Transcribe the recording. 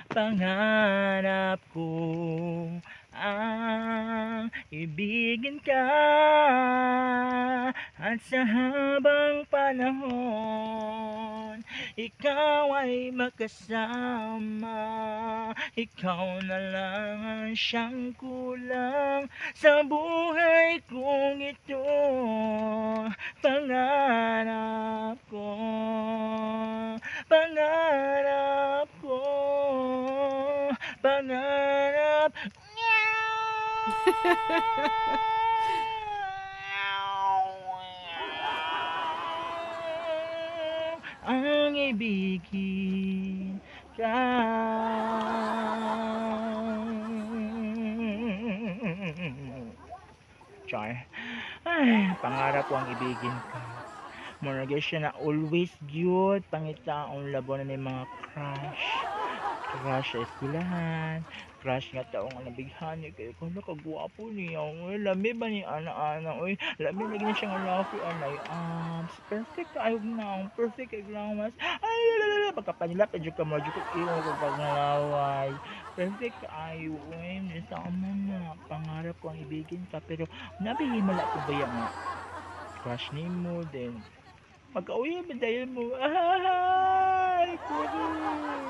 Pangarap ko ang ibigin ka at sa habang panahon ikaw ay makasama. Ikaw na lang ang siyang kulang sa buhay kong ito. Pangarap ko, pangarap ko, pangarap. Ang ibigin ka. Char. Ay, pangarap ko ang ibigin ka. Murag siya na always gyud pangitaong labo na ni mga crush. Crush sa eskwelahan, crush nga taong nga nabighan niya kay kung nakagwapo niya. Uy, lami ba ni ana-ana? Uy, lami lagi na siya nga laki anay arms. Perfect ayog na, perfect ay lang mas. Ay, lalala, pagkapanila pa jud ka mo jud ko iyo ko pag nalaway. Perfect ayo, uy, sama na. Pangarap ko ang ibigin ka pero nabihimala ko ba yung crush nimo then magkauya ba dahil mo? Ay, kuno.